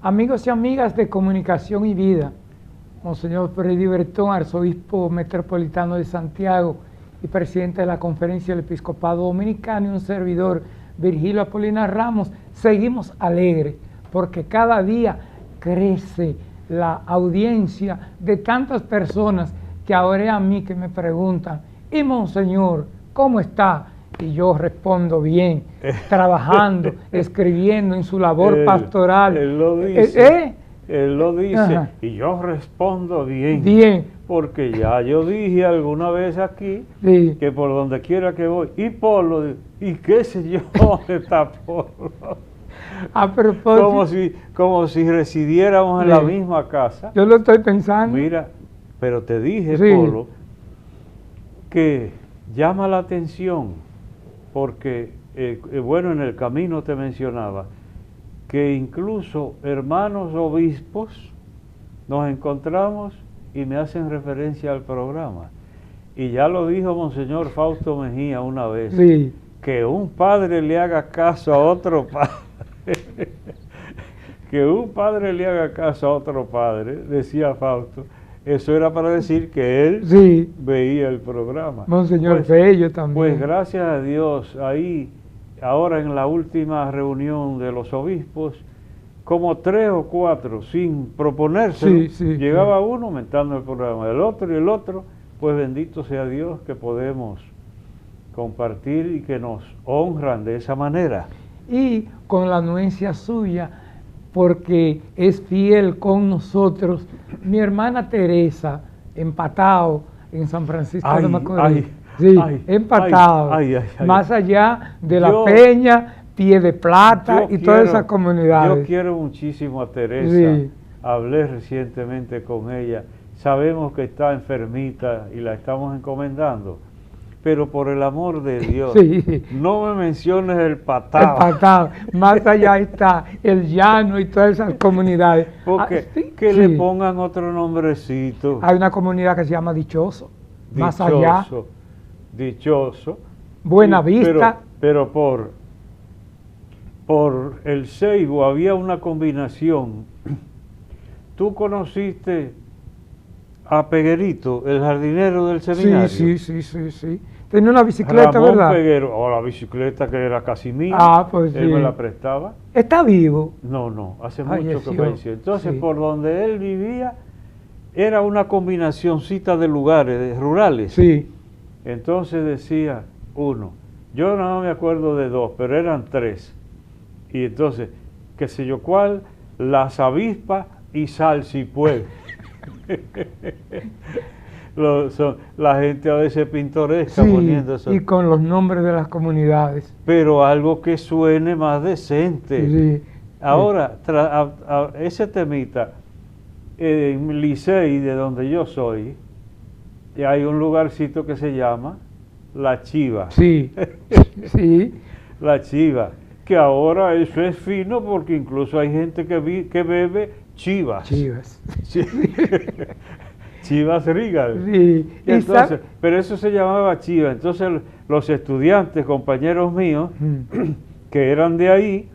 Amigos y amigas de Comunicación y Vida, Monseñor Freddy Bertón, arzobispo metropolitano de Santiago y presidente de la Conferencia del Episcopado Dominicano, y un servidor, Virgilio Apolinar Ramos, seguimos alegres porque cada día crece la audiencia de tantas personas que ahora es a mí que me preguntan: ¿y Monseñor, cómo está? Y yo respondo: bien, trabajando, escribiendo en su labor pastoral. Él lo dice, él lo dice, y yo respondo bien. Bien. Porque ya yo dije alguna vez aquí, Sí, que por donde quiera que voy, y Polo, y qué sé yo, dónde está Polo. a propósito, Como si residiéramos en la misma casa. Yo lo estoy pensando. Mira, pero te dije, Sí. Polo, que llama la atención, porque, bueno, en el camino te mencionaba, que incluso hermanos obispos nos encontramos y me hacen referencia al programa. Y ya lo dijo Monseñor Fausto Mejía una vez, Sí. que un padre le haga caso a otro padre, que un padre le haga caso a otro padre, decía Fausto, eso era para decir que él Sí. veía el programa. Monseñor Bello también. Pues gracias a Dios, ahí, ahora en la última reunión de los obispos, como 3 o 4, sin proponerse, llegaba uno aumentando el programa, el otro y el otro, pues bendito sea Dios que podemos compartir y que nos honran de esa manera. Y con la anuencia suya, porque es fiel con nosotros, mi hermana Teresa, empatado en San Francisco de Macorís. Empatado, más allá de La Peña, Pie de Plata y todas esas comunidades. Yo quiero muchísimo a Teresa, Sí. Hablé recientemente con ella, sabemos que está enfermita y la estamos encomendando, pero por el amor de Dios, Sí. no me menciones el Patao. El Patao, más allá está el Llano y todas esas comunidades. Porque que le pongan otro nombrecito. Hay una comunidad que se llama Dichoso, más Dichoso, allá. Dichoso. Buena Vista. Pero por el Seibo había una combinación. Tú conociste a Peguerito, el jardinero del seminario. Sí. Tenía una bicicleta, Ramón ¿verdad? Peguero, o la bicicleta que era casi mía. Pues él me la prestaba. ¿Está vivo? No, hace mucho que falleció. Entonces, por donde él vivía, era una combinacioncita de lugares rurales. Sí. Entonces decía uno, yo no me acuerdo de 2, pero eran 3. Y entonces, qué sé yo cuál, Las Avispas y Salsipuel. La gente a veces pintoresca poniendo eso. Y con los nombres de las comunidades. Pero algo que suene más decente. Sí. Ahora, ese temita, en Licey, de donde yo soy, hay un lugarcito que se llama La Chiva. Sí. La Chiva. Que ahora eso es fino porque incluso hay gente que bebe chivas. Chivas Regal. Sí. Entonces, pero eso se llamaba chiva. Entonces los estudiantes, compañeros míos, que eran de ahí,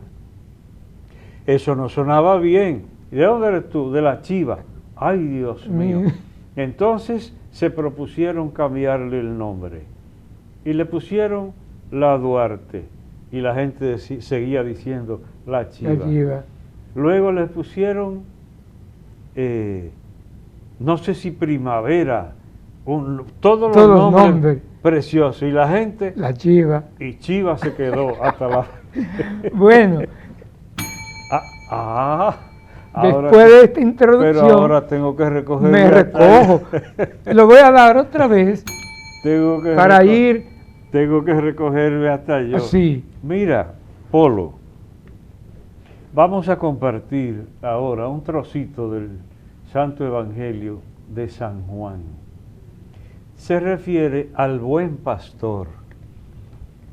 eso no sonaba bien. ¿Y de dónde eres tú? De La Chiva. Ay, Dios mío. Entonces se propusieron cambiarle el nombre y le pusieron La Duarte. Y la gente seguía diciendo La Chiva. Luego les pusieron, no sé si Primavera, todos los nombres preciosos. Y la gente... La Chiva. Y Chiva se quedó hasta la... Bueno. Después de esta introducción... Pero ahora tengo que recoger... Me recojo. Lo voy a dar otra vez para ir... Tengo que recogerme hasta yo. Sí. Mira, Polo, vamos a compartir ahora un trocito del Santo Evangelio de San Juan. Se refiere al buen pastor,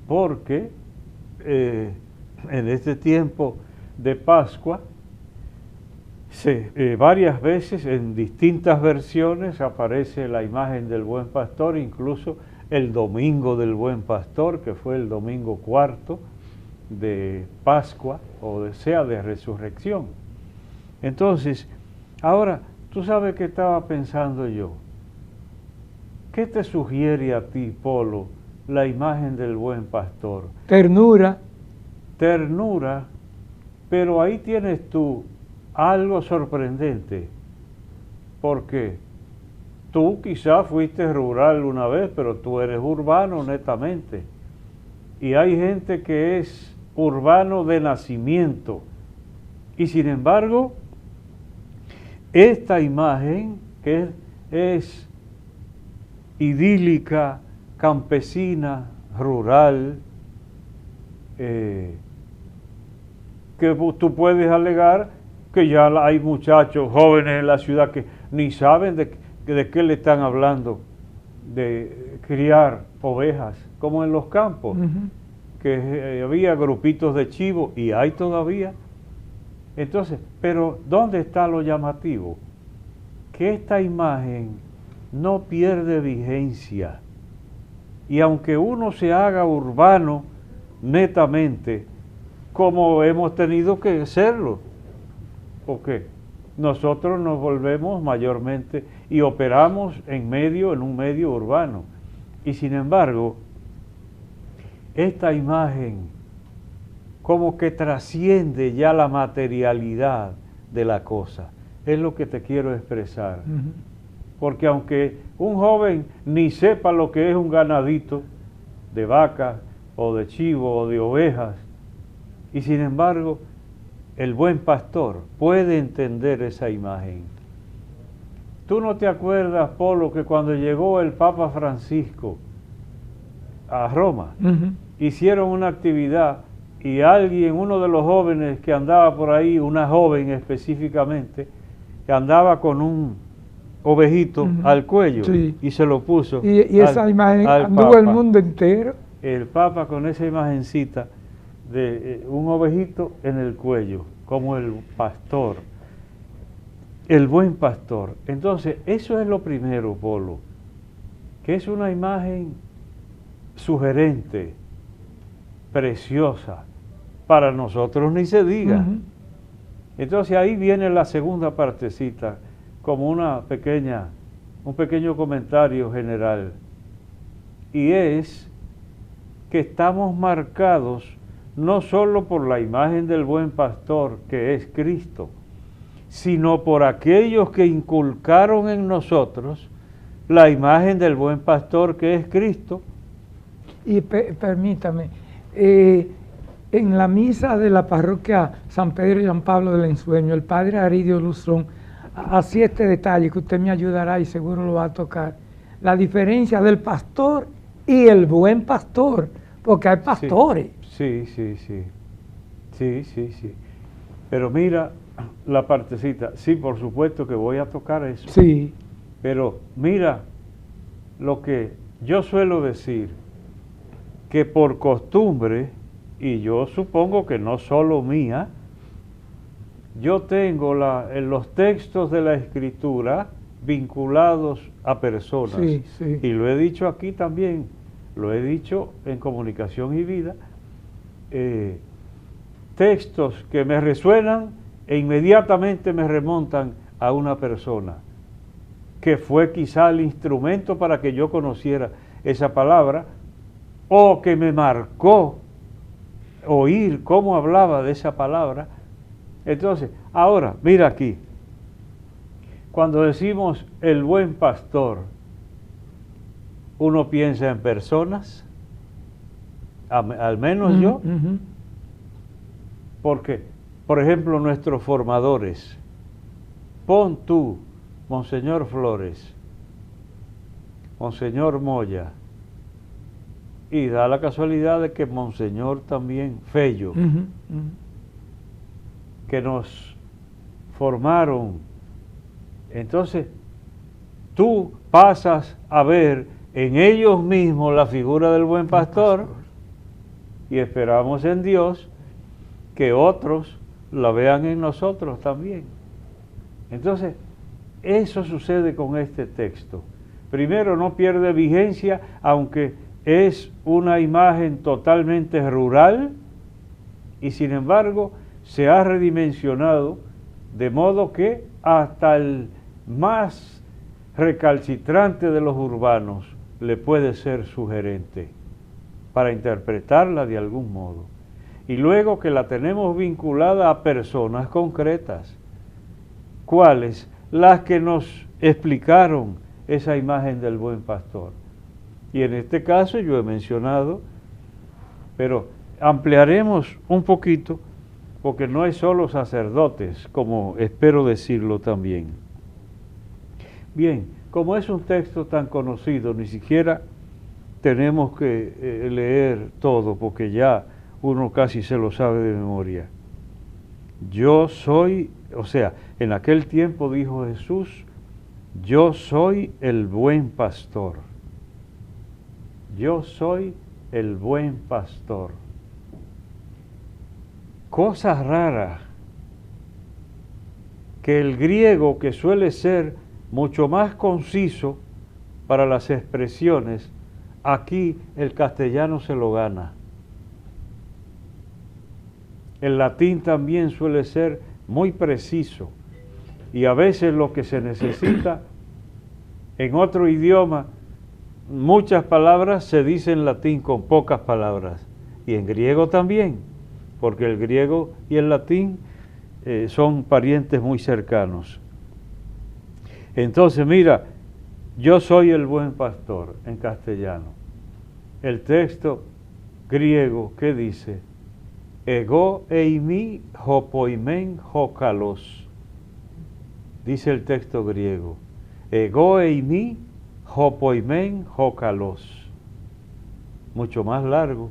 porque en este tiempo de Pascua, varias veces en distintas versiones aparece la imagen del buen pastor, incluso el domingo del buen pastor, que fue el domingo 4 de Pascua, o sea, de resurrección. Entonces, ahora, tú sabes qué estaba pensando yo. ¿Qué te sugiere a ti, Polo, la imagen del buen pastor? Ternura. Ternura, pero ahí tienes tú algo sorprendente, porque tú quizás fuiste rural una vez, pero tú eres urbano netamente, y hay gente que es urbano de nacimiento, y sin embargo, esta imagen que es idílica, campesina, rural, que tú puedes alegar que ya hay muchachos jóvenes en la ciudad que ni saben de qué le están hablando, de criar ovejas, como en los campos, que había grupitos de chivos y hay todavía. Entonces, pero ¿dónde está lo llamativo? Que esta imagen no pierde vigencia, y aunque uno se haga urbano netamente, como hemos tenido que serlo, porque nosotros nos volvemos mayormente y operamos en un medio urbano, y sin embargo, esta imagen como que trasciende ya la materialidad de la cosa, es lo que te quiero expresar. Porque aunque un joven ni sepa lo que es un ganadito de vacas o de chivo o de ovejas, y sin embargo el buen pastor puede entender esa imagen. ¿Tú no te acuerdas, Polo, que cuando llegó el Papa Francisco a Roma, hicieron una actividad y uno de los jóvenes que andaba por ahí, una joven específicamente, que andaba con un ovejito al cuello, sí, y se lo puso y esa imagen anduvo el mundo entero? El Papa con esa imagencita de un ovejito en el cuello, como el pastor, el buen pastor. Entonces, eso es lo primero, Polo, que es una imagen sugerente, preciosa, para nosotros ni se diga. Entonces ahí viene la segunda partecita, como un pequeño comentario general, y es que estamos marcados no solo por la imagen del buen pastor, que es Cristo, sino por aquellos que inculcaron en nosotros la imagen del buen pastor, que es Cristo. Y permítame, en la misa de la parroquia San Pedro y San Pablo del Ensueño, el padre Aridio Luzón hacía este detalle que usted me ayudará y seguro lo va a tocar: la diferencia del pastor y el buen pastor, porque hay pastores. Sí. Pero mira la partecita. Sí, por supuesto que voy a tocar eso. Sí. Pero mira lo que yo suelo decir, que por costumbre, y yo supongo que no solo mía, yo tengo los textos de la Escritura vinculados a personas. Sí. Y lo he dicho aquí también, lo he dicho en Comunicación y Vida, textos que me resuenan e inmediatamente me remontan a una persona que fue quizá el instrumento para que yo conociera esa palabra, o que me marcó oír cómo hablaba de esa palabra. Entonces, ahora, mira aquí, cuando decimos el buen pastor, uno piensa en personas, al menos yo, porque, por ejemplo, nuestros formadores, pon tú, Monseñor Flores, Monseñor Moya, y da la casualidad de que Monseñor también Fello, que nos formaron. Entonces, tú pasas a ver en ellos mismos la figura del buen pastor, y esperamos en Dios que otros la vean en nosotros también. Entonces, eso sucede con este texto. Primero, no pierde vigencia, aunque es una imagen totalmente rural, y sin embargo se ha redimensionado De modo que hasta el más recalcitrante de los urbanos le puede ser sugerente para interpretarla de algún modo. Y luego que la tenemos vinculada a personas concretas. ¿Cuáles? Las que nos explicaron esa imagen del buen pastor. Y en este caso yo he mencionado, pero ampliaremos un poquito, porque no es solo sacerdotes, como espero decirlo también. Bien, como es un texto tan conocido, ni siquiera tenemos que leer todo, porque ya uno casi se lo sabe de memoria. Yo soy, o sea, en aquel tiempo dijo Jesús, yo soy el buen pastor. Yo soy el buen pastor. Cosa rara, que el griego, que suele ser mucho más conciso para las expresiones, aquí el castellano se lo gana. El latín también suele ser muy preciso y a veces lo que se necesita en otro idioma, muchas palabras se dicen en latín con pocas palabras y en griego también, porque el griego y el latín son parientes muy cercanos. Entonces mira, yo soy el buen pastor en castellano. El texto griego que dice, ego eimi hopoimen hokalos. Dice el texto griego, ego eimi hopoimen hokalos. Mucho más largo.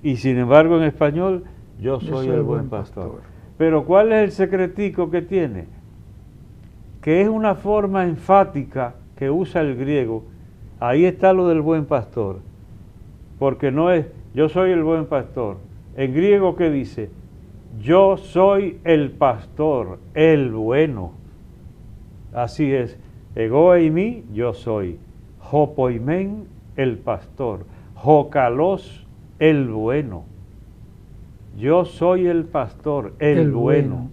Y sin embargo en español, yo soy el buen pastor. Pero ¿cuál es el secretico que tiene? Que es una forma enfática que usa el griego. Ahí está lo del buen pastor. Porque no es, yo soy el buen pastor. En griego, ¿qué dice? Yo soy el pastor, el bueno. Así es. Ego eimi, yo soy. Hopoimen, el pastor. Hokalos, el bueno. Yo soy el pastor, el bueno.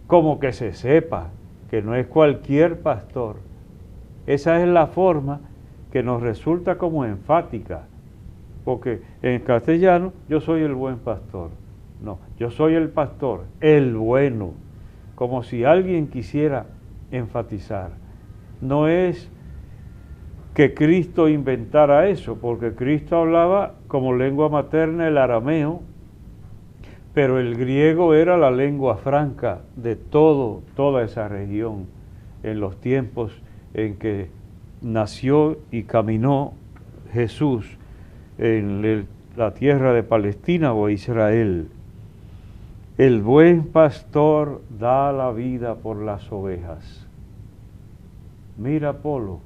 Como que se sepa que no es cualquier pastor. Esa es la forma que nos resulta como enfática. Porque en castellano, yo soy el buen pastor. No, yo soy el pastor, el bueno. Como si alguien quisiera enfatizar. No es que Cristo inventara eso, porque Cristo hablaba como lengua materna el arameo, pero el griego era la lengua franca de toda esa región en los tiempos en que nació y caminó Jesús en la tierra de Palestina o Israel. El buen pastor da la vida por las ovejas. Mira, Polo,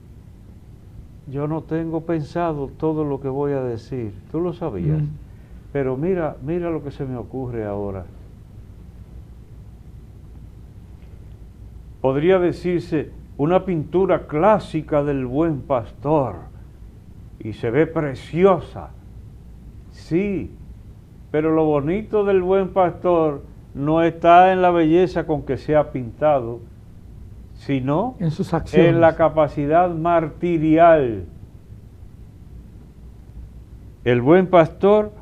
yo no tengo pensado todo lo que voy a decir, tú lo sabías, pero mira lo que se me ocurre ahora. Podría decirse una pintura clásica del buen pastor, y se ve preciosa, sí, pero lo bonito del buen pastor no está en la belleza con que se ha pintado, sino en sus acciones, en la capacidad martirial. El buen pastor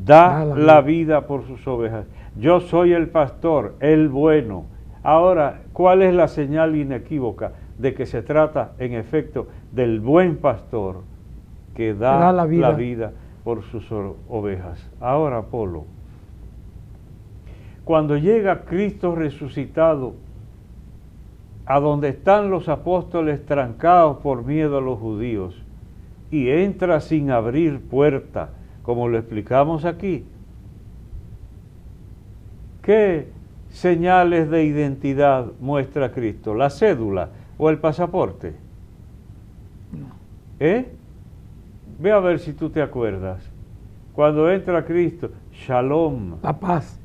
da la vida por sus ovejas. Yo soy el pastor, el bueno. Ahora, ¿cuál es la señal inequívoca de que se trata, en efecto, del buen pastor que da la vida por sus ovejas? Ahora, Apolo, cuando llega Cristo resucitado, a donde están los apóstoles trancados por miedo a los judíos, y entra sin abrir puerta, como lo explicamos aquí, ¿qué señales de identidad muestra Cristo? ¿La cédula o el pasaporte? No. Ve a ver si tú te acuerdas. Cuando entra Cristo, Shalom. La paz.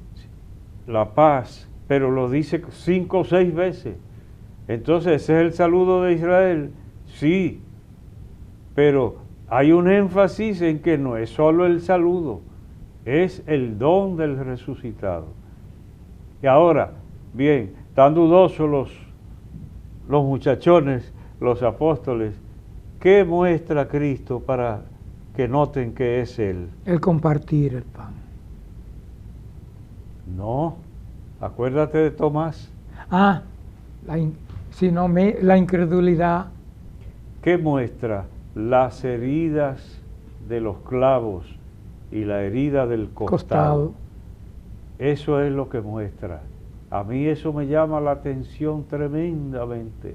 La paz, pero lo dice 5 o 6 veces. Entonces, ¿ese es el saludo de Israel? Sí, pero hay un énfasis en que no es solo el saludo, es el don del resucitado. Y ahora, Bien, tan dudosos los muchachones, los apóstoles. ¿Qué muestra Cristo para que noten que es Él? El compartir el pan. No, acuérdate de Tomás. Ah, la incredulidad. ¿Qué muestra? Las heridas de los clavos y la herida del costado. Eso es lo que muestra. A mí eso me llama la atención tremendamente.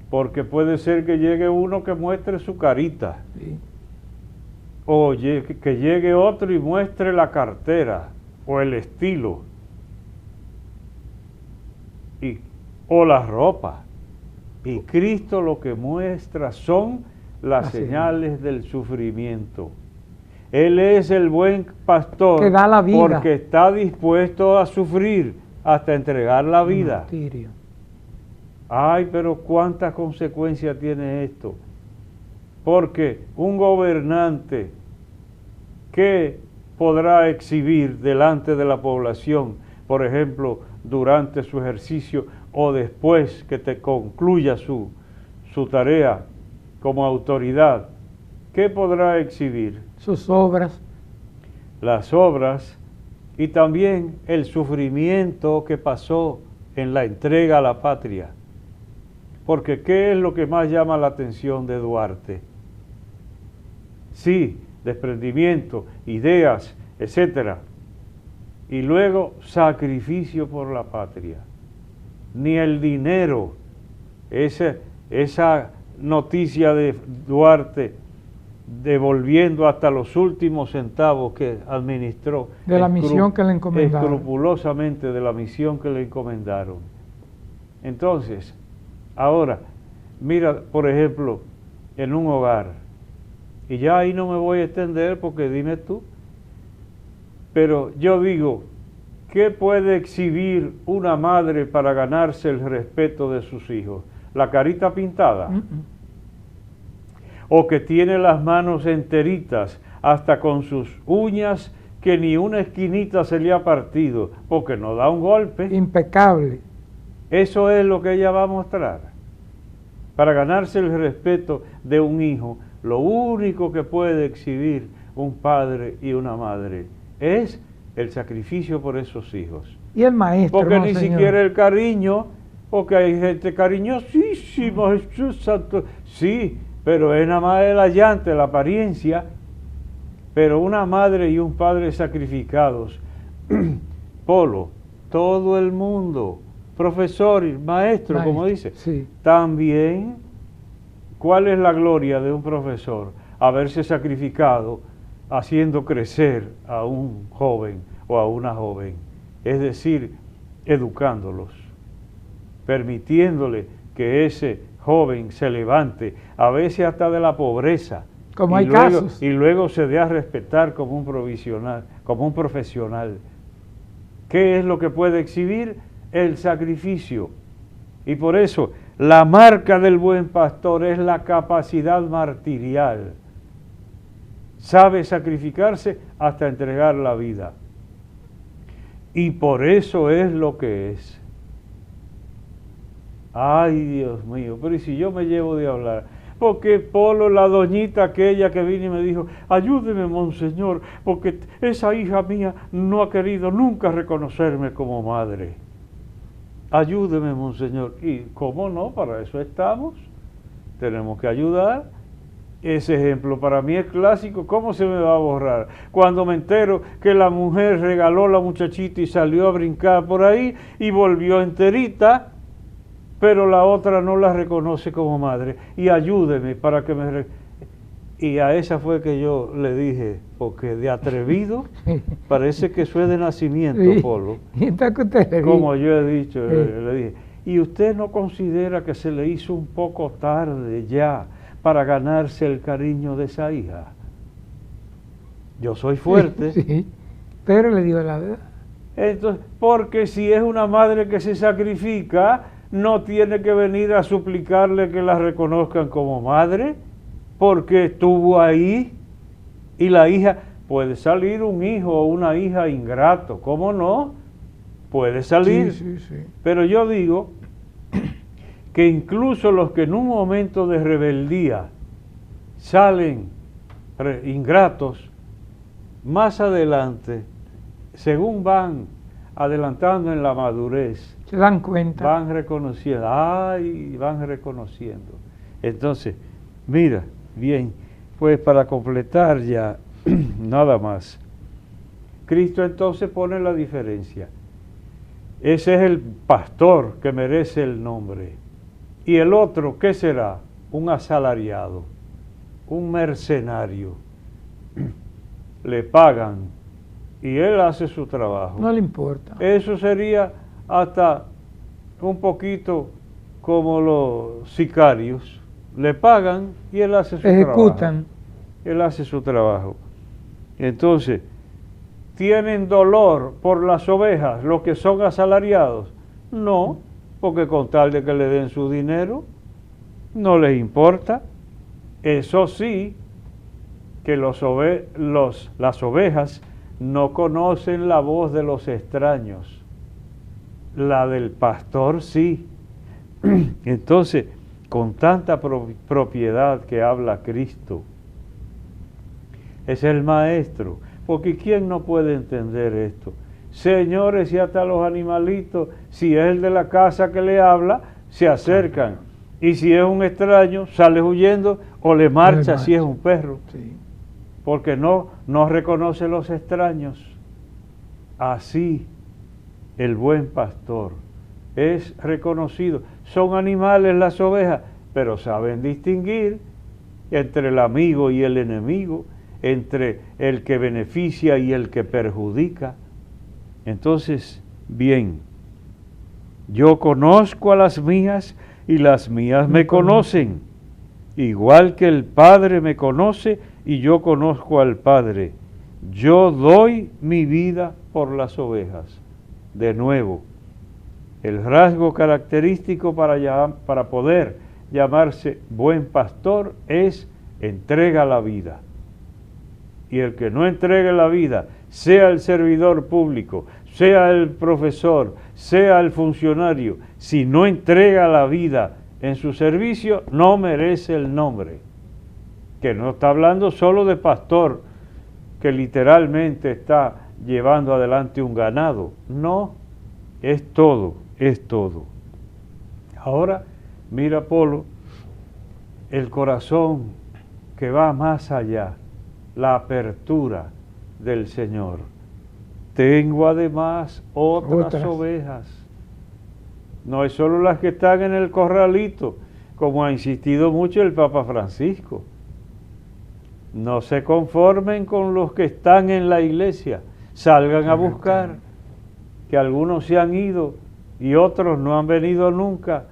Porque puede ser que llegue uno que muestre su carita. Sí. O que llegue otro y muestre la cartera o el estilo. O la ropa. Y Cristo lo que muestra son las señales del sufrimiento. Él es el buen pastor que da la vida, porque está dispuesto a sufrir hasta entregar la vida. Martirio. Ay, pero cuántas consecuencias tiene esto. Porque un gobernante que podrá exhibir delante de la población, por ejemplo, durante su ejercicio o después que te concluya su tarea como autoridad, ¿qué podrá exhibir? Sus obras. Las obras y también el sufrimiento que pasó en la entrega a la patria. Porque ¿qué es lo que más llama la atención de Duarte? Sí, desprendimiento, ideas, etcétera. Y luego sacrificio por la patria. Ni el dinero, esa noticia de Duarte devolviendo hasta los últimos centavos que administró. De la misión que le encomendaron. Escrupulosamente de la misión que le encomendaron. Entonces, ahora, mira, por ejemplo, en un hogar, y ya ahí no me voy a extender porque dime tú, pero yo digo, ¿qué puede exhibir una madre para ganarse el respeto de sus hijos? ¿La carita pintada? O que tiene las manos enteritas, hasta con sus uñas, que ni una esquinita se le ha partido, porque no da un golpe. Impecable. Eso es lo que ella va a mostrar. Para ganarse el respeto de un hijo, lo único que puede exhibir un padre y una madre es el sacrificio por esos hijos. Y el maestro, porque no, ni señor. siquiera el cariño, porque hay gente cariñosísima, Jesús Santo, sí, pero es nada más el allante, la apariencia. Pero una madre y un padre sacrificados, Polo, todo el mundo, profesor y maestro, como dice, sí. También, ¿cuál es la gloria de un profesor? Haberse sacrificado haciendo crecer a un joven o a una joven, es decir, educándolos, permitiéndole que ese joven se levante, a veces hasta de la pobreza, como hay casos, y luego se dé a respetar como un profesional. ¿Qué es lo que puede exhibir? El sacrificio. Y por eso la marca del buen pastor es la capacidad martirial. Sabe sacrificarse hasta entregar la vida. Y por eso es lo que es. Ay, Dios mío, pero ¿y si yo me llevo de hablar? Porque Polo, la doñita aquella que vino y me dijo, ayúdeme, monseñor, porque esa hija mía no ha querido nunca reconocerme como madre. Ayúdeme, monseñor. Y cómo no, para eso estamos. Tenemos que ayudar. Ese ejemplo para mí es clásico. ¿Cómo se me va a borrar? Cuando me entero que la mujer regaló la muchachita y salió a brincar por ahí y volvió enterita, pero la otra no la reconoce como madre. Y ayúdeme para que me... Y a esa fue que yo le dije, porque de atrevido, parece que eso es de nacimiento, sí. Polo. ¿Y entonces que usted le como yo he dicho, le dije, ¿y usted no considera que se le hizo un poco tarde ya para ganarse el cariño de esa hija? Yo soy fuerte. Sí, pero le digo la verdad. Entonces, porque si es una madre que se sacrifica, no tiene que venir a suplicarle que la reconozcan como madre, porque estuvo ahí. Y la hija, puede salir un hijo o una hija ingrato, ¿cómo no? puede salir. Sí, sí, sí. Pero yo digo que incluso los que en un momento de rebeldía salen ingratos, más adelante, según van adelantando en la madurez, Se dan cuenta. van reconociendo, van reconociendo. Entonces, mira, bien, pues para completar ya, nada más. Cristo entonces pone la diferencia. Ese es el pastor que merece el nombre. Y el otro, ¿qué será? Un asalariado, un mercenario. Le pagan y él hace su trabajo. No le importa. Eso sería hasta un poquito como los sicarios. Le pagan y él hace su trabajo. Ejecutan. Él hace su trabajo. Entonces, ¿tienen dolor por las ovejas los que son asalariados? No, porque con tal de que le den su dinero, no les importa. Eso sí, que las ovejas no conocen la voz de los extraños. La del pastor sí. Entonces, con tanta propiedad que habla Cristo, es el maestro. Porque ¿quién no puede entender esto? Señores, y hasta los animalitos, si es el de la casa que le habla, se acercan. Y si es un extraño, sale huyendo o le marcha si es un perro. Sí. Porque no reconoce los extraños. Así, el buen pastor es reconocido. Son animales las ovejas, pero saben distinguir entre el amigo y el enemigo, entre el que beneficia y el que perjudica. Entonces, bien, yo conozco a las mías y las mías me conocen, igual que el Padre me conoce y yo conozco al Padre. Yo doy mi vida por las ovejas. De nuevo, el rasgo característico para poder llamarse buen pastor es entrega la vida. Y el que no entregue la vida, sea el servidor público, sea el profesor, sea el funcionario, si no entrega la vida en su servicio, no merece el nombre. Que no está hablando solo de pastor, que literalmente está llevando adelante un ganado. No, es todo, es todo. Ahora, mira, Polo, el corazón que va más allá, la apertura del Señor. Tengo además otras ovejas. No es solo las que están en el corralito, como ha insistido mucho el Papa Francisco. No se conformen con los que están en la iglesia, salgan a buscar, que algunos se han ido y otros no han venido nunca.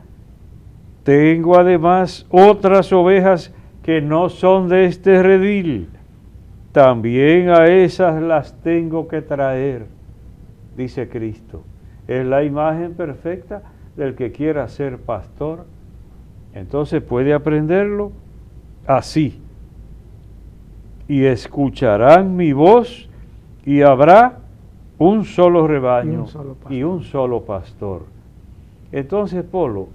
Tengo además otras ovejas que no son de este redil. También a esas las tengo que traer, dice Cristo. Es la imagen perfecta del que quiera ser pastor. Entonces puede aprenderlo así. Y escucharán mi voz y habrá un solo rebaño y un solo pastor. Entonces, Polo,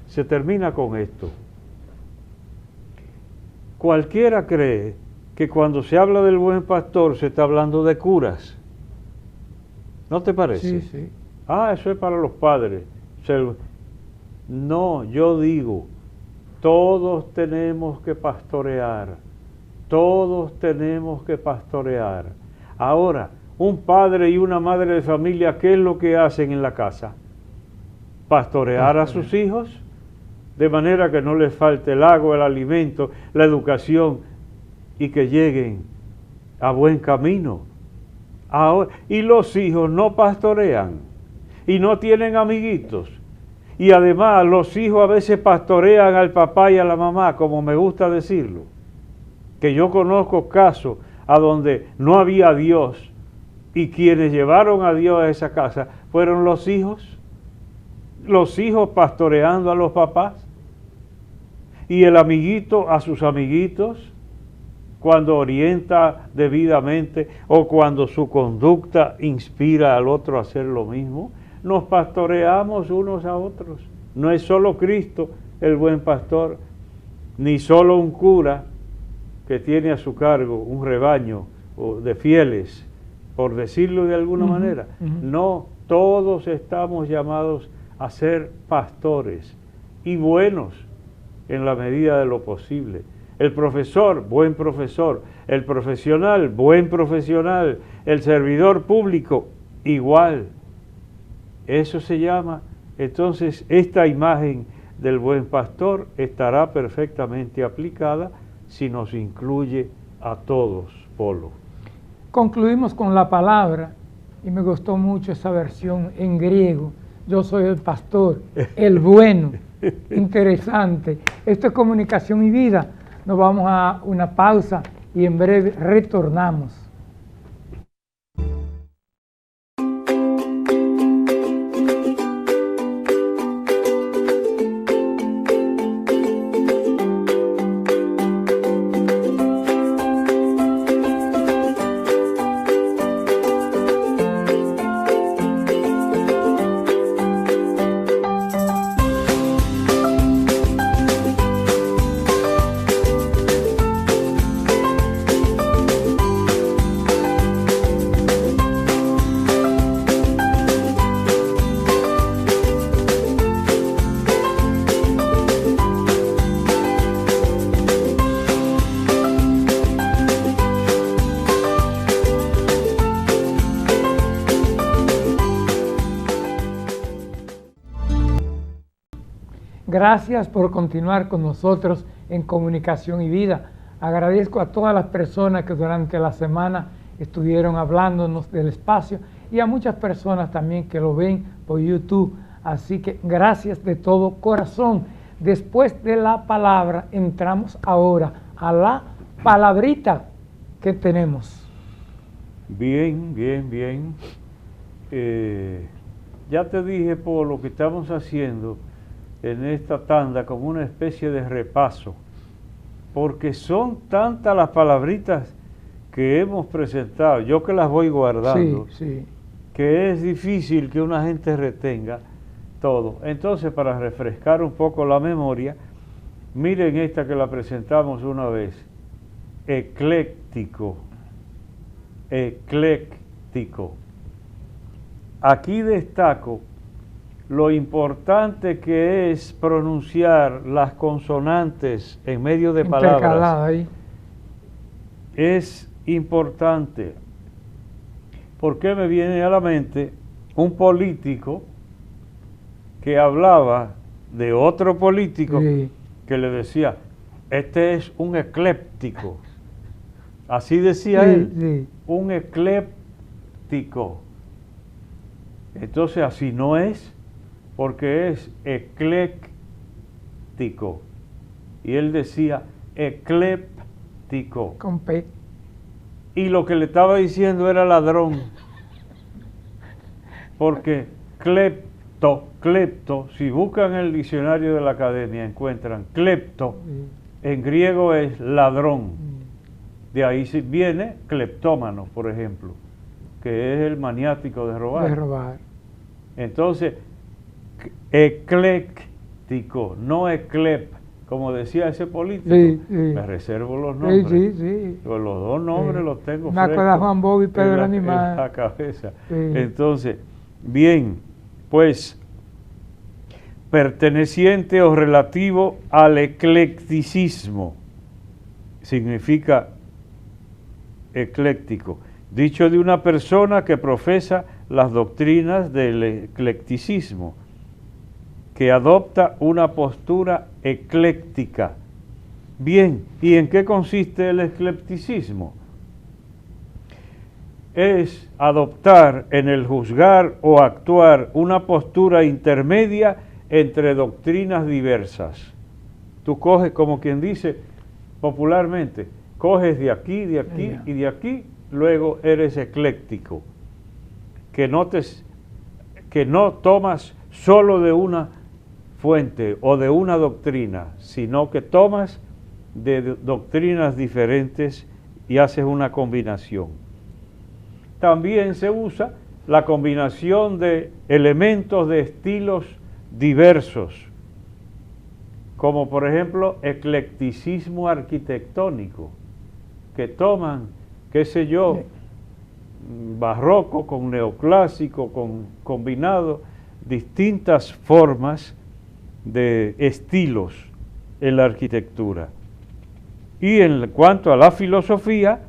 se termina con esto. Cualquiera cree que cuando se habla del buen pastor se está hablando de curas. ¿No te parece? Sí, sí. Eso es para los padres. No, yo digo, todos tenemos que pastorear. Todos tenemos que pastorear. Ahora, un padre y una madre de familia, ¿qué es lo que hacen en la casa? Pastorear a sus hijos, de manera que no les falte el agua, el alimento, la educación, y que lleguen a buen camino. Ahora, y los hijos no pastorean, y no tienen amiguitos. Y además los hijos a veces pastorean al papá y a la mamá, como me gusta decirlo. Que yo conozco casos a donde no había Dios, y quienes llevaron a Dios a esa casa fueron los hijos pastoreando a los papás, y el amiguito a sus amiguitos. cuando orienta debidamente o cuando su conducta inspira al otro a hacer lo mismo. Nos pastoreamos unos a otros. No es solo Cristo el buen pastor, ni solo un cura que tiene a su cargo un rebaño de fieles, por decirlo de alguna manera. No, todos estamos llamados a ser pastores y buenos en la medida de lo posible. El profesor, buen profesor. El profesional, buen profesional. El servidor público, igual. Eso se llama. Entonces, esta imagen del buen pastor estará perfectamente aplicada si nos incluye a todos, Polo. Concluimos con la palabra, y me gustó mucho esa versión en griego. Yo soy el pastor, el bueno. Interesante. Esto es Comunicación y Vida. Nos vamos a una pausa y en breve retornamos. Gracias por continuar con nosotros en Comunicación y Vida. Agradezco a todas las personas que durante la semana estuvieron hablándonos del espacio y a muchas personas también que lo ven por YouTube. Así que gracias de todo corazón. Después de la palabra, entramos ahora a la palabrita que tenemos. Bien. Ya te dije, por lo que estamos haciendo en esta tanda como una especie de repaso, porque son tantas las palabritas que hemos presentado, yo que las voy guardando, que es difícil que una gente retenga todo. Entonces, para refrescar un poco la memoria, miren esta que la presentamos una vez: ecléctico. Aquí destaco lo importante que es pronunciar las consonantes en medio de palabras. Ahí. Es importante. Porque me viene a la mente un político que hablaba de otro político que le decía: este es un ecléptico. Así decía él, un ecléptico. Entonces así no es, porque es ecléctico. Y él decía ecléptico. Con P. Y lo que le estaba diciendo era ladrón. Porque clepto, si buscan el diccionario de la academia, encuentran clepto, en griego es ladrón. De ahí viene cleptómano, por ejemplo, que es el maniático de robar. Entonces, ecléctico, no eclep, como decía ese político. Me reservo los nombres. Pues los dos nombres los tengo me acuerdo de Juan Bob y Pedro Animal en la cabeza. Entonces, bien, pues perteneciente o relativo al eclecticismo significa ecléctico, dicho de una persona que profesa las doctrinas del eclecticismo, que adopta una postura ecléctica. Bien, ¿y en qué consiste el eclecticismo? Es adoptar en el juzgar o actuar una postura intermedia entre doctrinas diversas. Tú coges, como quien dice popularmente, coges de aquí y de aquí, luego eres ecléctico. Que no tomas solo de una fuente o de una doctrina, sino que tomas de doctrinas diferentes y haces una combinación. También se usa la combinación de elementos de estilos diversos, como por ejemplo eclecticismo arquitectónico, que toman, qué sé yo, barroco con neoclásico, con combinado distintas formas de estilos en la arquitectura. Y en cuanto a la filosofía,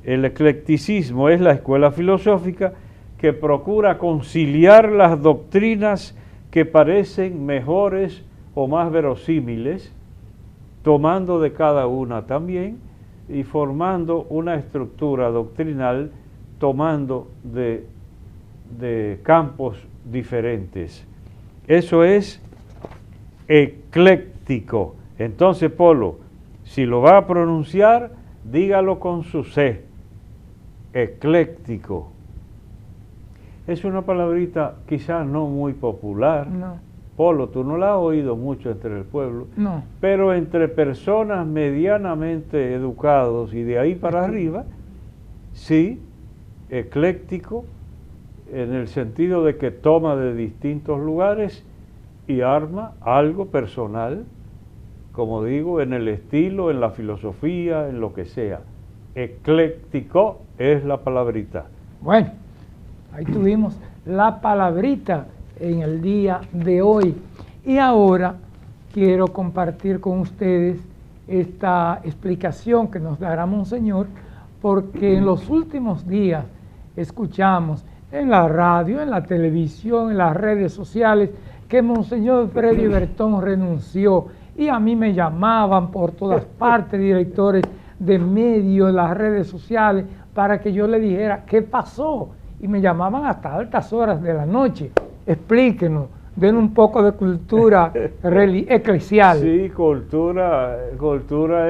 el eclecticismo es la escuela filosófica que procura conciliar las doctrinas que parecen mejores o más verosímiles, tomando de cada una también y formando una estructura doctrinal tomando de campos diferentes. Eso es ecléctico. Entonces, Polo, si lo va a pronunciar, dígalo con su C. Ecléctico. Es una palabrita quizás no muy popular. No. Polo, tú no la has oído mucho entre el pueblo. No. Pero entre personas medianamente educados y de ahí para arriba, sí, ecléctico, en el sentido de que toma de distintos lugares y arma algo personal, como digo, en el estilo, en la filosofía, en lo que sea. Ecléctico es la palabrita. Bueno, ahí tuvimos la palabrita en el día de hoy. Y ahora quiero compartir con ustedes esta explicación que nos dará Monseñor, porque en los últimos días escuchamos en la radio, en la televisión, en las redes sociales, que Monseñor Freddy Bertón renunció, y a mí me llamaban por todas partes, directores de medios, las redes sociales, para que yo le dijera qué pasó, y me llamaban hasta altas horas de la noche. Explíquenos, den un poco de cultura eclesial. Sí, cultura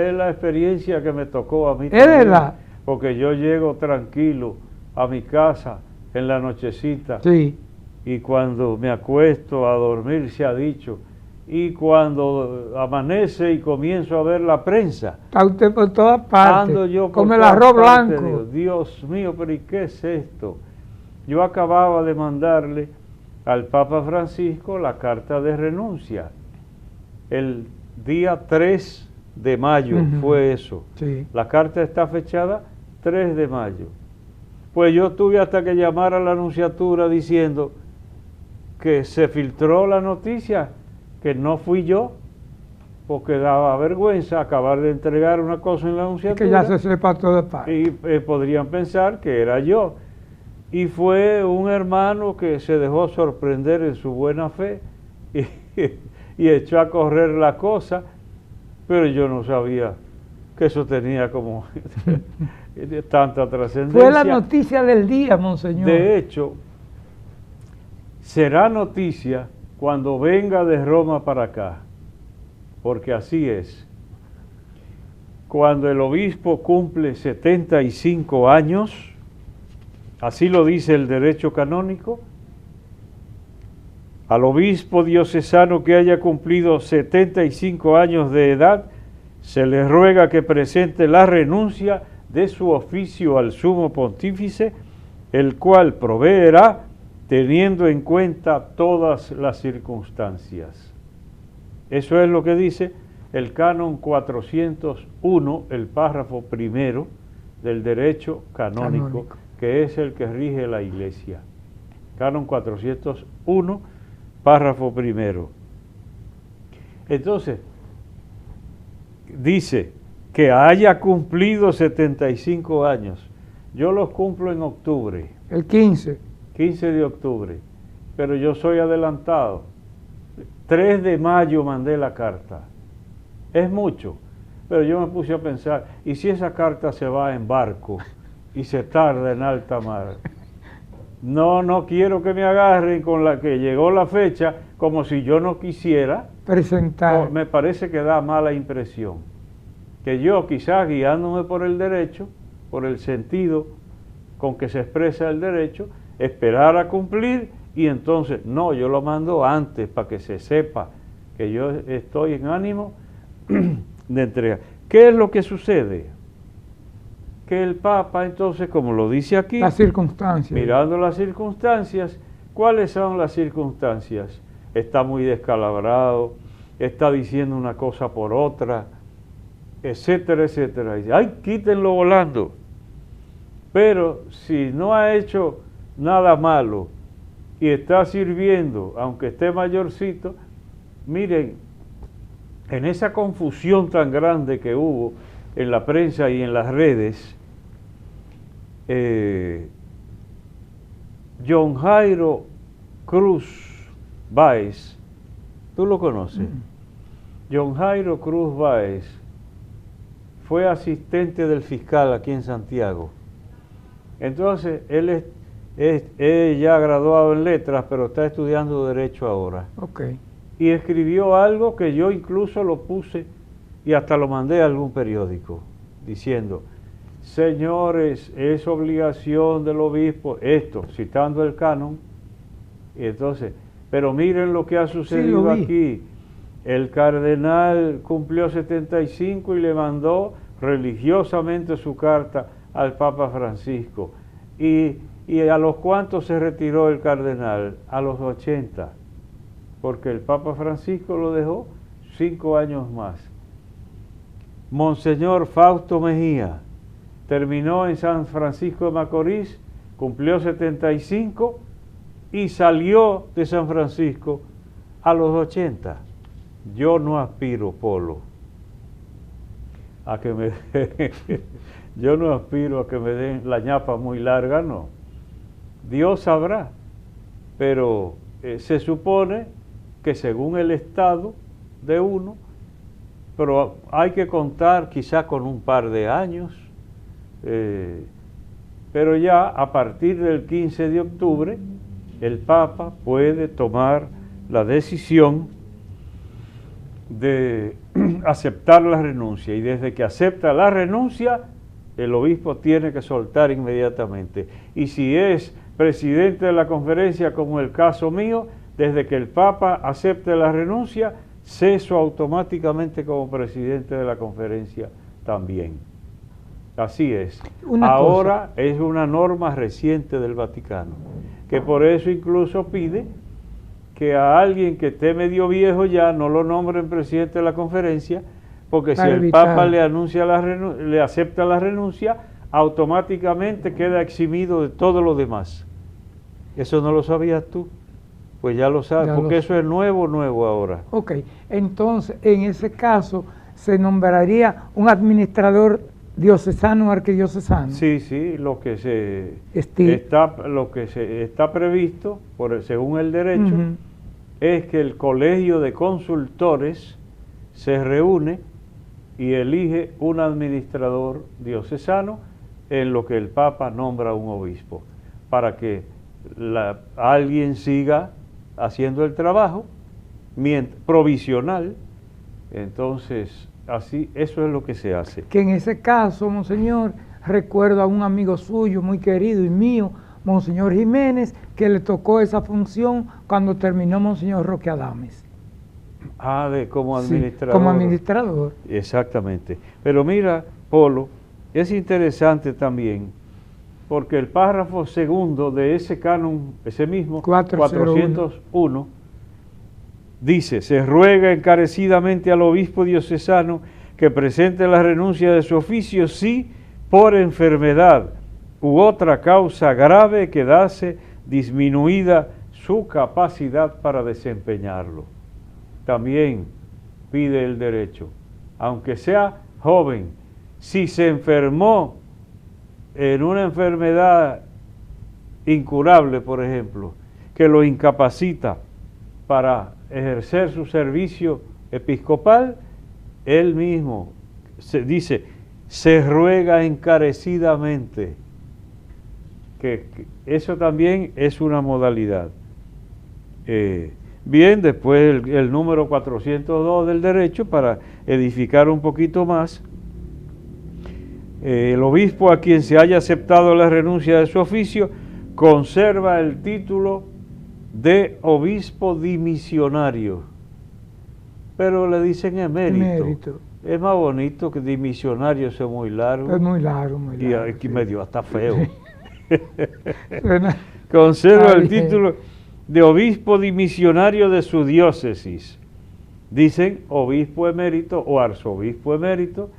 es la experiencia que me tocó a mí. ¿Es verdad? Porque yo llego tranquilo a mi casa en la nochecita. Sí. Y cuando me acuesto a dormir, se ha dicho, y cuando amanece y comienzo a ver la prensa. Está usted por todas partes, Ando yo como por el todas arroz partes, blanco. Dios mío, pero ¿y qué es esto? Yo acababa de mandarle al Papa Francisco la carta de renuncia. El día 3 de mayo fue eso. Sí. La carta está fechada 3 de mayo. Pues yo tuve hasta que llamar a la nunciatura diciendo que se filtró la noticia, que no fui yo, porque daba vergüenza acabar de entregar una cosa en la nunciatura. Que ya se sepa toda parte. Y podrían pensar que era yo. Y fue un hermano que se dejó sorprender en su buena fe y echó a correr la cosa, pero yo no sabía que eso tenía como tanta trascendencia. Fue la noticia del día, Monseñor. De hecho, será noticia cuando venga de Roma para acá, porque así es. Cuando el obispo cumple 75 años, así lo dice el derecho canónico, al obispo diocesano que haya cumplido 75 años de edad, se le ruega que presente la renuncia de su oficio al sumo pontífice, el cual proveerá teniendo en cuenta todas las circunstancias. Eso es lo que dice el canon 401, el párrafo primero del derecho canónico, que es el que rige la Iglesia. Canon 401, párrafo primero. Entonces, dice que haya cumplido 75 años. Yo los cumplo en octubre. El 15 de octubre. Pero yo soy adelantado. 3 de mayo mandé la carta. Es mucho. Pero yo me puse a pensar, ¿y si esa carta se va en barco y se tarda en alta mar? No quiero que me agarren con la que llegó la fecha como si yo no quisiera presentar. Me parece que da mala impresión. Que yo quizás guiándome por el derecho, por el sentido con que se expresa el derecho, esperar a cumplir y entonces, no, yo lo mando antes para que se sepa que yo estoy en ánimo de entrega. ¿Qué es lo que sucede? Que el Papa, entonces, como lo dice aquí, las circunstancias, mirando las circunstancias, ¿cuáles son las circunstancias? Está muy descalabrado, está diciendo una cosa por otra, etcétera, etcétera. Dice, ¡ay, quítenlo volando! Pero si no ha hecho nada malo y está sirviendo, aunque esté mayorcito, miren, en esa confusión tan grande que hubo en la prensa y en las redes, John Jairo Cruz Báez, ¿tú lo conoces? John Jairo Cruz Báez fue asistente del fiscal aquí en Santiago. Entonces, él es ya graduado en letras, pero está estudiando Derecho ahora. Okay. Y escribió algo que yo incluso lo puse y hasta lo mandé a algún periódico, diciendo, señores, es obligación del obispo, esto, citando el canon, y entonces, pero miren lo que ha sucedido aquí. El cardenal cumplió 75 y le mandó religiosamente su carta al Papa Francisco. Y a los cuantos se retiró el cardenal, a los 80, porque el Papa Francisco lo dejó 5 años más. Monseñor Fausto Mejía terminó en San Francisco de Macorís, cumplió 75 y salió de San Francisco a los 80. Yo no aspiro, Polo, a que me yo no aspiro a que me den la ñapa muy larga, no. Dios sabrá, pero se supone que según el estado de uno, pero hay que contar quizá con un par de años, pero ya a partir del 15 de octubre el Papa puede tomar la decisión de aceptar la renuncia, y desde que acepta la renuncia el obispo tiene que soltar inmediatamente. Y si es presidente de la conferencia, como el caso mío, desde que el Papa acepte la renuncia, ceso automáticamente como presidente de la conferencia también. Así es. Ahora es una norma reciente del Vaticano, que por eso incluso pide que a alguien que esté medio viejo ya no lo nombren presidente de la conferencia, porque si el Papa le acepta la renuncia, automáticamente queda eximido de todo lo demás. ¿Eso no lo sabías tú? Pues ya lo sabes, porque eso es nuevo ahora. Ok, entonces en ese caso se nombraría un administrador diocesano o arquidiocesano. Sí, lo que está previsto, según el derecho, es que el colegio de consultores se reúne y elige un administrador diocesano en lo que el Papa nombra un obispo, para que alguien siga haciendo el trabajo provisional. Entonces, así, eso es lo que se hace. Que en ese caso, Monseñor, recuerdo a un amigo suyo muy querido y mío, Monseñor Jiménez, que le tocó esa función cuando terminó Monseñor Roque Adames. Como administrador. Sí, como administrador. Exactamente. Pero mira, Polo, es interesante también, porque el párrafo segundo de ese canon, ese mismo, 401, dice, se ruega encarecidamente al obispo diocesano que presente la renuncia de su oficio si por enfermedad u otra causa grave quedase disminuida su capacidad para desempeñarlo. También pide el derecho, aunque sea joven, si se enfermó en una enfermedad incurable, por ejemplo, que lo incapacita para ejercer su servicio episcopal, él mismo se ruega encarecidamente, que eso también es una modalidad. Bien, después el número 402 del derecho, para edificar un poquito más. El obispo a quien se haya aceptado la renuncia de su oficio conserva el título de obispo dimisionario, pero le dicen emérito. Es más bonito que dimisionario, eso es muy largo. Es muy largo, muy largo. Y aquí medio hasta feo. Sí. Suena- Conserva el bien. título de obispo dimisionario de su diócesis. Dicen obispo emérito o arzobispo emérito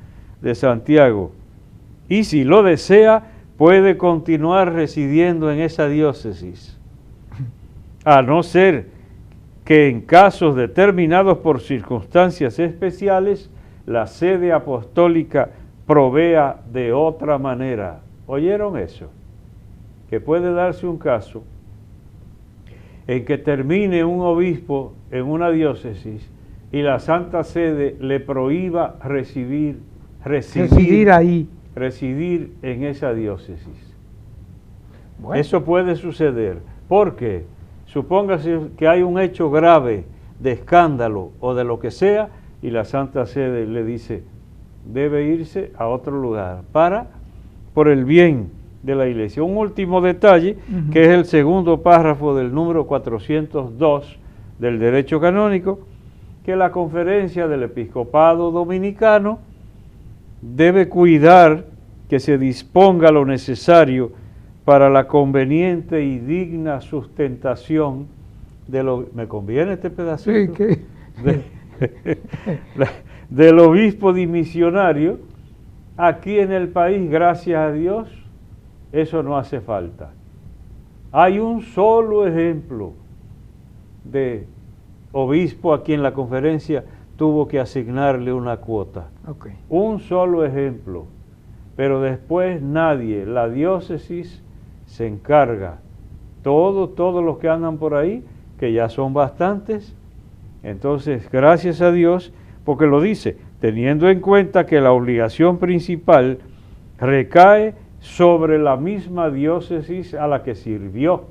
de Santiago. Y si lo desea, puede continuar residiendo en esa diócesis. A no ser que en casos determinados por circunstancias especiales, la sede apostólica provea de otra manera. ¿Oyeron eso? Que puede darse un caso en que termine un obispo en una diócesis y la Santa Sede le prohíba residir ahí. residir en esa diócesis. Bueno, Eso puede suceder porque supóngase que hay un hecho grave de escándalo o de lo que sea y la Santa Sede le dice debe irse a otro lugar por el bien de la Iglesia. Un último detalle, que es el segundo párrafo del número 402 del derecho canónico, que la Conferencia del Episcopado Dominicano debe cuidar que se disponga lo necesario para la conveniente y digna sustentación de lo... ¿Me conviene este pedacito? sí, que Del obispo dimisionario aquí en el país, gracias a Dios, eso no hace falta. Hay un solo ejemplo de obispo a quien la conferencia tuvo que asignarle una cuota. okay. Un solo ejemplo. Pero después nadie, la diócesis se encarga. Todos los que andan por ahí, que ya son bastantes. Entonces, gracias a Dios, porque lo dice, teniendo en cuenta que la obligación principal recae sobre la misma diócesis a la que sirvió.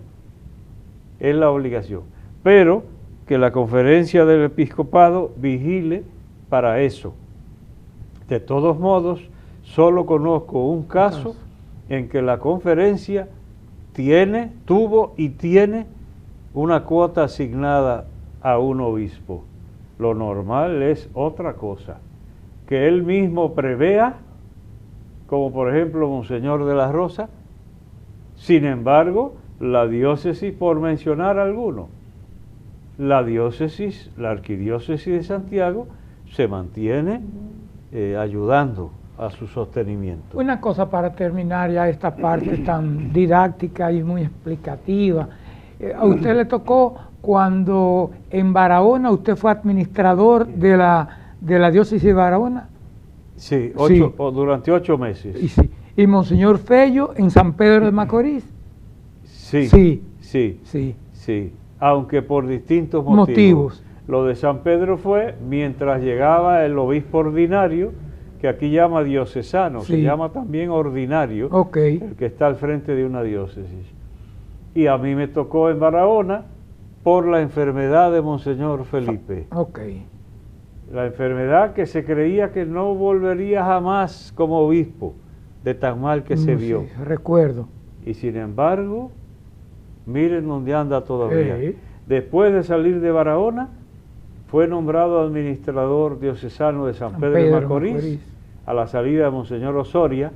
Es la obligación. Pero que la conferencia del episcopado vigile para eso. De todos modos, solo conozco un caso en que la conferencia tuvo y tiene una cuota asignada a un obispo. Lo normal es otra cosa, que él mismo prevea, como por ejemplo Monseñor de la Rosa. Sin embargo, la diócesis, por mencionar alguno, la arquidiócesis de Santiago se mantiene ayudando a su sostenimiento. Una cosa para terminar ya esta parte tan didáctica y muy explicativa. A usted le tocó cuando en Barahona usted fue administrador de la diócesis de Barahona. Sí, Sí. Durante 8 meses. Y, sí. Y Monseñor Fello en San Pedro de Macorís. Sí, Sí. sí, Sí. sí. Aunque por distintos Motivos. Lo de San Pedro fue mientras llegaba el obispo ordinario, que aquí llama diocesano, Sí. se llama también ordinario, Ok. el que está al frente de una diócesis. Y a mí me tocó en Barahona por la enfermedad de Monseñor Felipe. Ok. La enfermedad que se creía que no volvería jamás como obispo, de tan mal que se vio. Sí, recuerdo. Y sin embargo, miren dónde anda todavía. Sí. Después de salir de Barahona, fue nombrado administrador diocesano de San Pedro de Macorís, a la salida de Monseñor Osoria,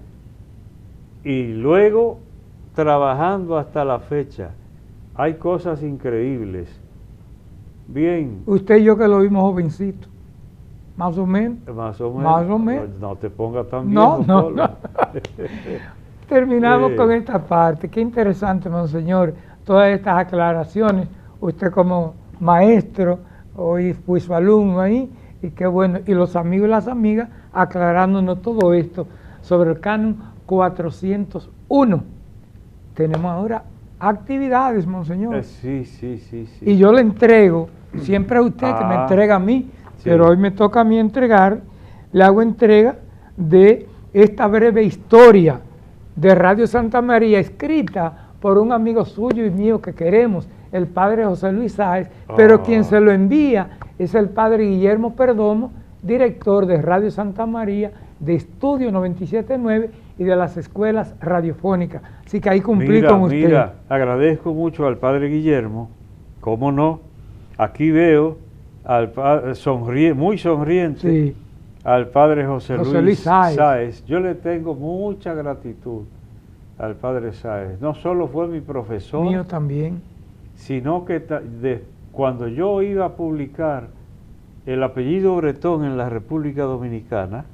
y luego trabajando hasta la fecha. Hay cosas increíbles. Bien. Usted y yo que lo vimos jovencito. Más o menos. Más o menos. Más o menos. No te pongas tan No, viejo, no, Polo. no. Terminamos con esta parte. Qué interesante, Monseñor, todas estas aclaraciones. Usted como maestro, hoy fue su alumno ahí, y qué bueno. Y los amigos y las amigas aclarándonos todo esto sobre el canon 401. Tenemos ahora actividades, Monseñor. Sí, sí, sí, sí. Y yo le entrego, siempre a usted que me entrega a mí, sí. pero hoy me toca a mí entregar, le hago entrega de esta breve historia de Radio Santa María, escrita por un amigo suyo y mío que queremos, el padre José Luis Sáez, pero quien se lo envía es el padre Guillermo Perdomo, director de Radio Santa María, de Estudio 97.9 y de las escuelas radiofónicas. Así que ahí cumplí con usted. Mira, agradezco mucho al padre Guillermo, cómo no, aquí veo al padre muy sonriente, Sí. al padre José Luis Sáez. Sáez. Yo le tengo mucha gratitud al padre Sáez. No solo fue mi profesor, Mío también. sino que cuando yo iba a publicar el apellido Bretón en la República Dominicana,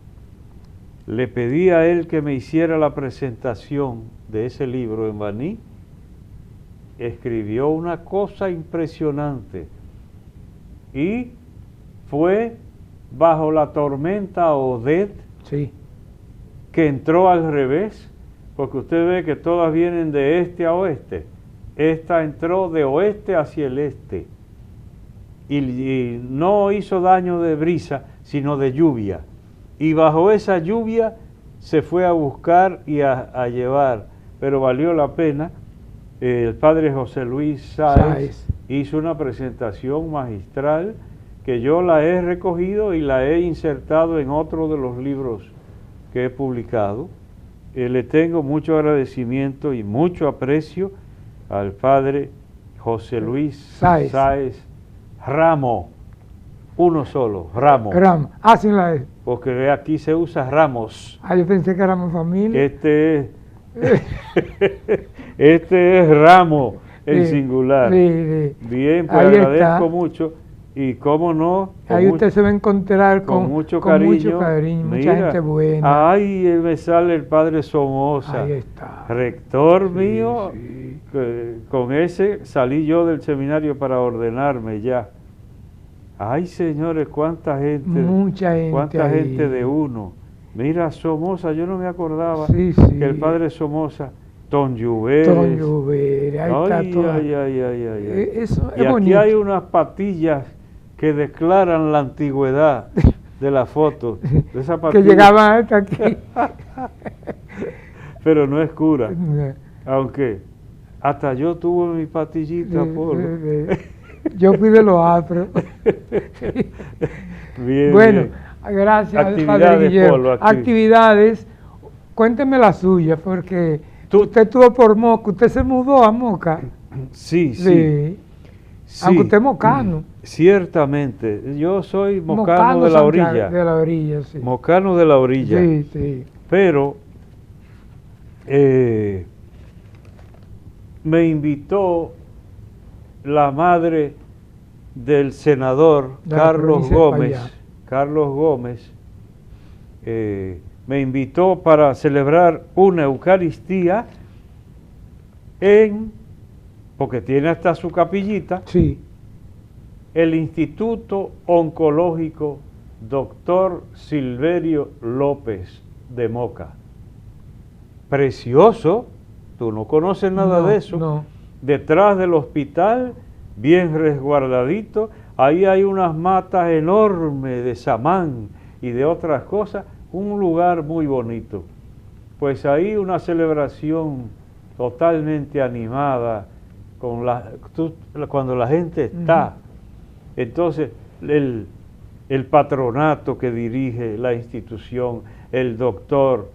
le pedí a él que me hiciera la presentación de ese libro en Baní. Escribió una cosa impresionante y fue bajo la tormenta Odette, Sí. que entró al revés, porque usted ve que todas vienen de este a oeste. Esta entró de oeste hacia el este y no hizo daño de brisa, sino de lluvia. Y bajo esa lluvia se fue a buscar y a llevar, pero valió la pena. El padre José Luis Sáez hizo una presentación magistral que yo la he recogido y la he insertado en otro de los libros que he publicado. Le tengo mucho agradecimiento y mucho aprecio al padre José Luis Sáez Ramo, uno solo, Ramo. Ramo. Sin la E. Porque aquí se usa Ramos. Yo pensé que éramos familia. Este es Ramo en singular. Sí. Bien, pues Ahí agradezco está. mucho. Y cómo no, Ahí usted se va a encontrar con mucho cariño. Mucha gente buena. Ahí me sale el padre Somoza. Ahí está. Rector mío. Sí. Con ese salí yo del seminario para ordenarme ya. Ay, señores, cuánta gente. Mucha gente. Cuánta ahí. gente de uno. Mira, Somoza, yo no me acordaba Sí. que el padre Somoza, Ton Lluveres. Ahí está todo. Ay. Eso Y es aquí bonito. hay unas patillas que declaran la antigüedad de la foto. De esa Que patilla. llegaban hasta aquí. Pero no es cura. Aunque hasta yo tuve mi patillita, Polo. Yo fui de los afros. Bien, Bueno, bien. gracias, Actividades, padre Guillermo. Polo, aquí. Actividades, cuénteme la suya, porque usted estuvo por Moca, usted se mudó a Moca. Sí. Aunque usted es mocano. Ciertamente, yo soy mocano de la Santiago, orilla. De la orilla, sí. Mocano de la orilla. Sí. Pero me invitó la madre del senador De la Carlos provincia de Gómez. Payá. Carlos Gómez me invitó para celebrar una Eucaristía porque tiene hasta su capillita, Sí. el Instituto Oncológico Dr. Silverio López de Moca. Precioso, tú no conoces nada de eso. No. Detrás del hospital, bien resguardadito, ahí hay unas matas enormes de samán y de otras cosas, un lugar muy bonito. Pues ahí una celebración totalmente animada, cuando la gente está. Entonces, el patronato que dirige la institución, el doctor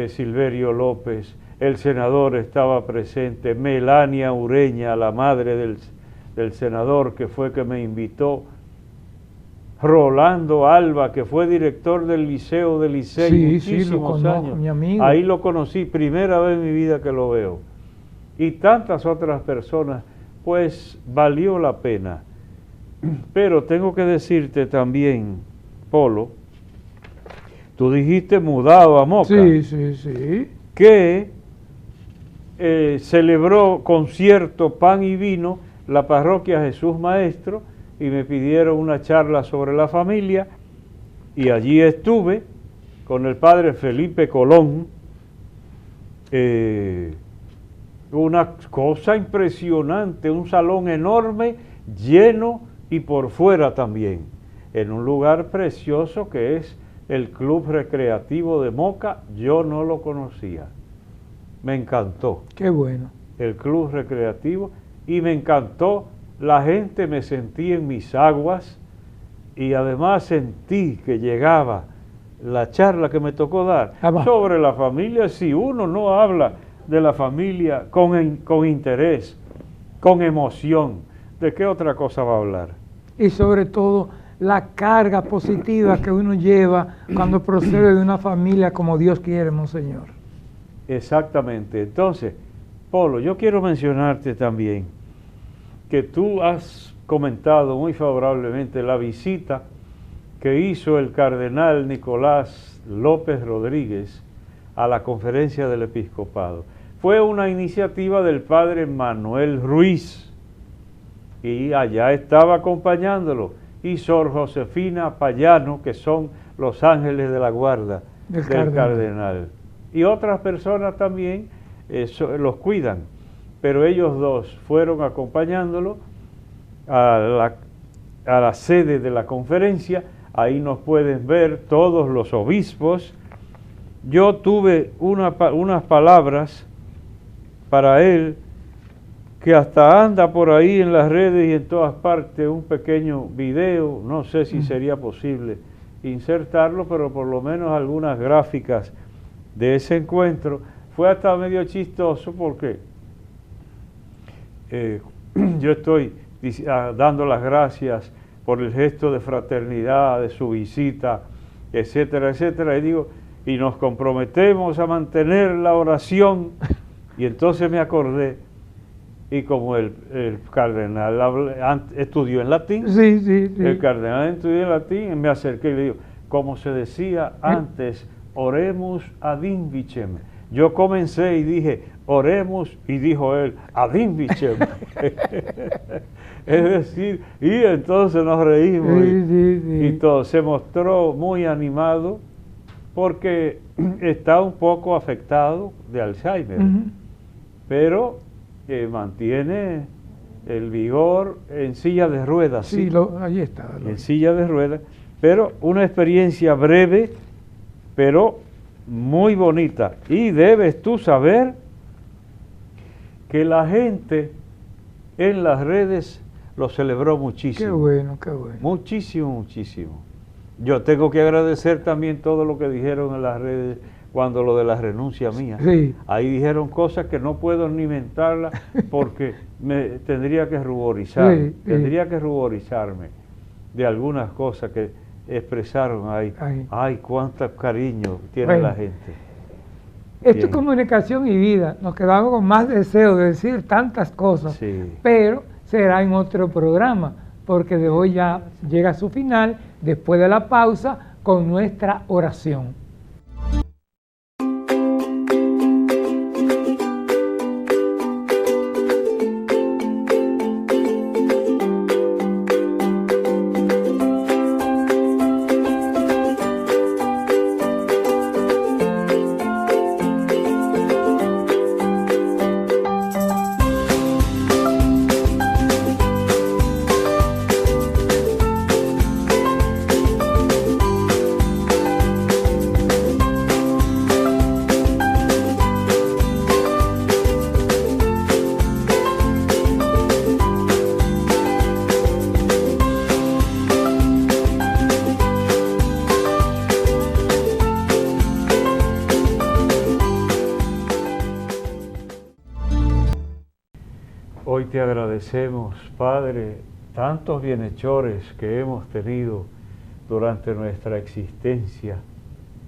Silverio López, el senador estaba presente, Melania Ureña, la madre del senador que fue que me invitó, Rolando Alba, que fue director del Liceo de Licey muchísimos años. Mi amigo. Ahí lo conocí, primera vez en mi vida que lo veo. Y tantas otras personas, pues valió la pena. Pero tengo que decirte también, Polo, tú dijiste mudado a Moca. Sí. Que celebró concierto Pan y Vino la parroquia Jesús Maestro y me pidieron una charla sobre la familia y allí estuve con el padre Felipe Colón. Una cosa impresionante, un salón enorme, lleno y por fuera también, en un lugar precioso que es el Club Recreativo de Moca. Yo no lo conocía, me encantó. Qué bueno. El Club Recreativo, y me encantó la gente, me sentí en mis aguas y además sentí que llegaba la charla que me tocó dar sobre la familia. Si uno no habla de la familia con interés, con emoción, ¿de qué otra cosa va a hablar? Y sobre todo la carga positiva que uno lleva cuando procede de una familia como Dios quiere, Monseñor. Exactamente. Entonces, Polo, yo quiero mencionarte también que tú has comentado muy favorablemente la visita que hizo el cardenal Nicolás López Rodríguez a la conferencia del episcopado. Fue una iniciativa del padre Manuel Ruiz y allá estaba acompañándolo y Sor Josefina Payano, que son los ángeles de la guarda del cardenal. Y otras personas también los cuidan, pero ellos dos fueron acompañándolo a la sede de la conferencia. Ahí nos pueden ver todos los obispos. Yo tuve unas palabras para él, que hasta anda por ahí en las redes y en todas partes, un pequeño video, no sé si sería posible insertarlo, pero por lo menos algunas gráficas de ese encuentro. Fue hasta medio chistoso porque yo estoy dando las gracias por el gesto de fraternidad, de su visita, etcétera, etcétera, y digo, y nos comprometemos a mantener la oración, y entonces me acordé, y como el cardenal estudió en latín, sí. El cardenal estudió en latín, me acerqué y le digo, como se decía antes, oremus ad invicem. Yo comencé y dije, oremos, y dijo él, ad invicem. Es decir, y entonces nos reímos y todo. Se mostró muy animado porque está un poco afectado de Alzheimer, pero mantiene el vigor en silla de ruedas. Sí, ahí está. En silla de ruedas, pero una experiencia breve, pero muy bonita. Y debes tú saber que la gente en las redes lo celebró muchísimo. Qué bueno, qué bueno. Muchísimo, muchísimo. Yo tengo que agradecer también todo lo que dijeron en las redes cuando lo de la renuncia mía. Sí. Ahí dijeron cosas que no puedo ni mentarlas porque me tendría que ruborizar, tendría que ruborizarme de algunas cosas que expresaron ahí. Ay, cuánto cariño tiene la gente. Esto es comunicación y vida. Nos quedamos con más deseo de decir tantas cosas, pero será en otro programa, porque de hoy ya llega a su final, después de la pausa, con nuestra oración. Hoy te agradecemos, Padre, tantos bienhechores que hemos tenido durante nuestra existencia,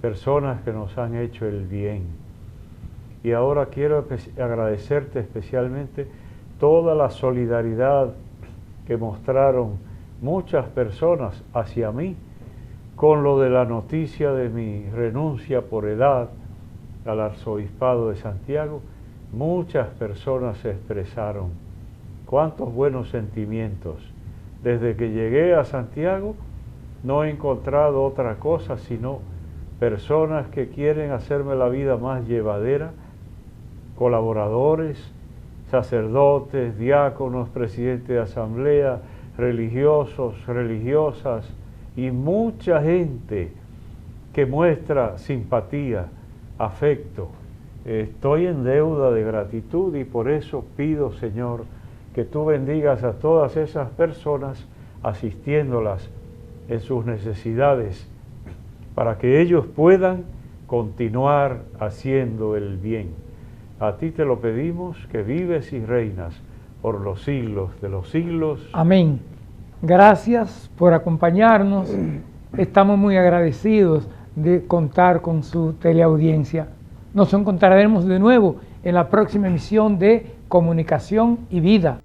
personas que nos han hecho el bien. Y ahora quiero agradecerte especialmente toda la solidaridad que mostraron muchas personas hacia mí con lo de la noticia de mi renuncia por edad al arzobispado de Santiago. Muchas personas se expresaron. Cuántos buenos sentimientos. Desde que llegué a Santiago no he encontrado otra cosa sino personas que quieren hacerme la vida más llevadera, colaboradores, sacerdotes, diáconos, presidentes de asamblea, religiosos, religiosas y mucha gente que muestra simpatía, afecto. Estoy en deuda de gratitud y por eso pido, Señor, que tú bendigas a todas esas personas asistiéndolas en sus necesidades para que ellos puedan continuar haciendo el bien. A ti te lo pedimos, que vives y reinas por los siglos de los siglos. Amén. Gracias por acompañarnos. Estamos muy agradecidos de contar con su teleaudiencia. Nos encontraremos de nuevo en la próxima emisión de Comunicación y Vida.